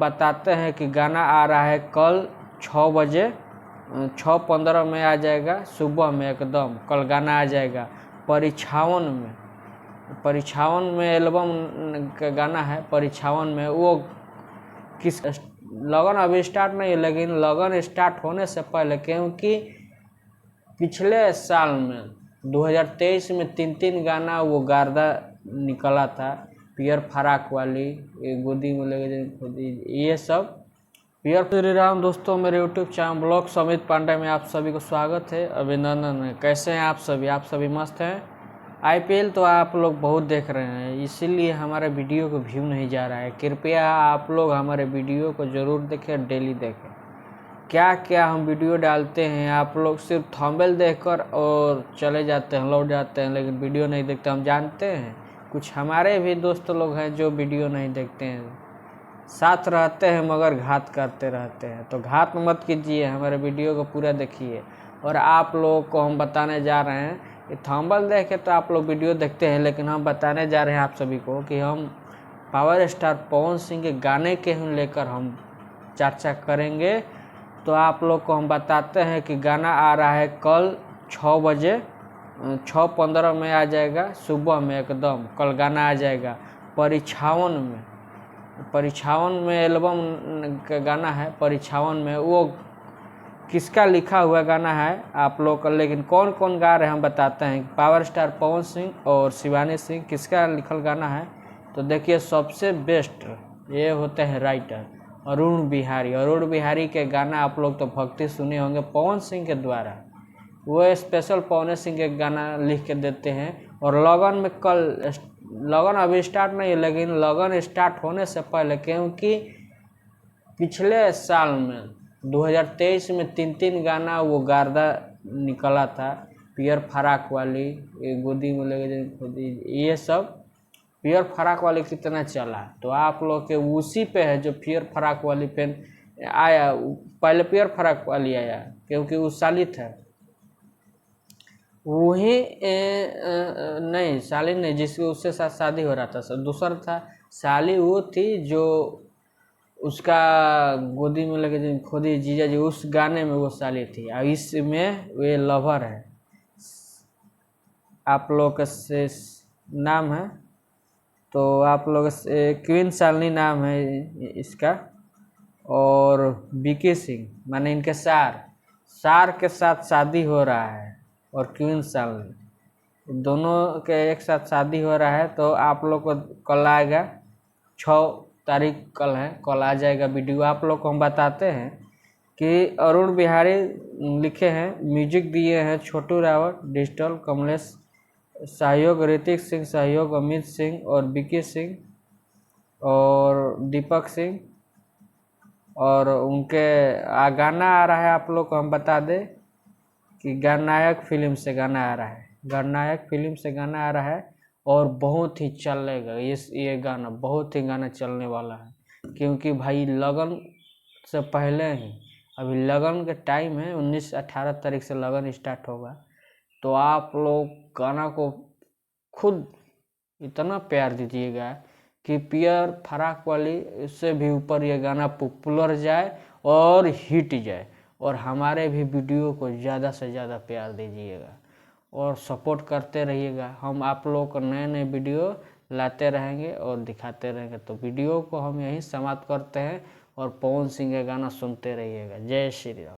बताते हैं कि गाना आ रहा है कल 6 बजे, 6:15 में आ जाएगा, सुबह में एकदम कल गाना आ जाएगा। परीक्षावन में एल्बम का गाना है। परीक्षावन में वो किस लगन अभी स्टार्ट नहीं है, लेकिन लगन स्टार्ट होने से पहले, क्योंकि पिछले साल में 2023 में 3 गाना वो गार्दा निकला था। पियर फराक वाली, गोदी में लगे खुदी, ये सब पियर। श्री राम दोस्तों, मेरे यूट्यूब चैनल ब्लॉग समित पांडे में आप सभी को स्वागत है, अभिनंदन है। कैसे हैं आप सभी मस्त हैं। आईपीएल तो आप लोग बहुत देख रहे हैं, इसीलिए हमारे वीडियो को व्यू नहीं जा रहा है। कृपया आप लोग हमारे वीडियो को ज़रूर देखें, डेली देखें। क्या क्या हम वीडियो डालते हैं, आप लोग सिर्फ थंबनेल देखकर और चले जाते हैं, लौट जाते हैं, लेकिन वीडियो नहीं देखते। हम जानते हैं कुछ हमारे भी दोस्त लोग हैं जो वीडियो नहीं देखते हैं, साथ रहते हैं मगर घात करते रहते हैं। तो घात मत कीजिए, हमारे वीडियो को पूरा देखिए। और आप लोगों को हम बताने जा रहे हैं, थंबनेल देखे तो आप लोग वीडियो देखते हैं, लेकिन हम बताने जा रहे हैं आप सभी को कि हम पावर स्टार पवन सिंह के गाने के लेकर हम चर्चा करेंगे। तो आप लोग को हम बताते हैं कि गाना आ रहा है कल 6 बजे, 6:15 में आ जाएगा, सुबह में एकदम कल गाना आ जाएगा। परीक्षावन में एल्बम का गाना है। परीक्षावन में वो किसका लिखा हुआ गाना है आप लोग का, लेकिन कौन कौन गा रहे हैं हम बताते हैं। पावर स्टार पवन सिंह और शिवानी सिंह, किसका लिखल गाना है। तो देखिए, सबसे बेस्ट ये होते हैं राइटर अरुण बिहारी के गाना आप लोग तो भक्ति सुने होंगे पवन सिंह के द्वारा। वो स्पेशल पवन सिंह के गाना लिख के देते हैं। और लगन अभी स्टार्ट नहीं है, लेकिन लगन स्टार्ट होने से पहले, क्योंकि पिछले साल में 2023 में 3 गाना वो गार्दा निकला था। पियर फराक वाली, गोदी में लगे खुदी, ये सब पियर फराक वाली कितना चला। तो आप लोग के उसी पे है जो पियर फराक वाली पेन आया। पहले पियर फराक वाली आया क्योंकि वो साली था, वही नहीं साली नहीं, जिसकी उससे साथ शादी हो रहा था, सर दूसरा था। साली वो थी जो उसका गोदी में लगे खुदी जीजा जी, उस गाने में वो साली थी। और इसमें वे लवर है। आप लोग का से नाम है, तो आप लोग क्वीन शालिनी नाम है इसका। और बीके सिंह माने इनके सार के साथ शादी हो रहा है। और क्वीन शालिनी दोनों के एक साथ शादी हो रहा है। तो आप लोग को कल आएगा, 6 तारीख कल है, कल आ जाएगा वीडियो। आप लोग को हम बताते हैं कि अरुण बिहारी लिखे हैं, म्यूजिक दिए हैं छोटू रावत, डिजिटल कमलेश, सहयोग ऋतिक सिंह, सहयोग अमित सिंह और बीके सिंह और दीपक सिंह। और उनके गाना आ रहा है, आप लोग को हम बता दें कि गणनायक फिल्म से गाना आ रहा है। गणनायक फिल्म से गाना आ रहा है और बहुत ही चलेगा ये गाना, बहुत ही गाना चलने वाला है। क्योंकि भाई लगन से पहले ही, अभी लगन के टाइम है, 19-18 तारीख से लगन स्टार्ट होगा। तो आप लोग गाना को खुद इतना प्यार दीजिएगा कि पियर फराक वाली इससे भी ऊपर ये गाना पॉपुलर जाए और हिट जाए। और हमारे भी वीडियो को ज़्यादा से ज़्यादा प्यार दीजिएगा और सपोर्ट करते रहिएगा। हम आप लोगों को नए नए वीडियो लाते रहेंगे और दिखाते रहेंगे। तो वीडियो को हम यहीं समाप्त करते हैं और पवन सिंह का गाना सुनते रहिएगा। जय श्री राम।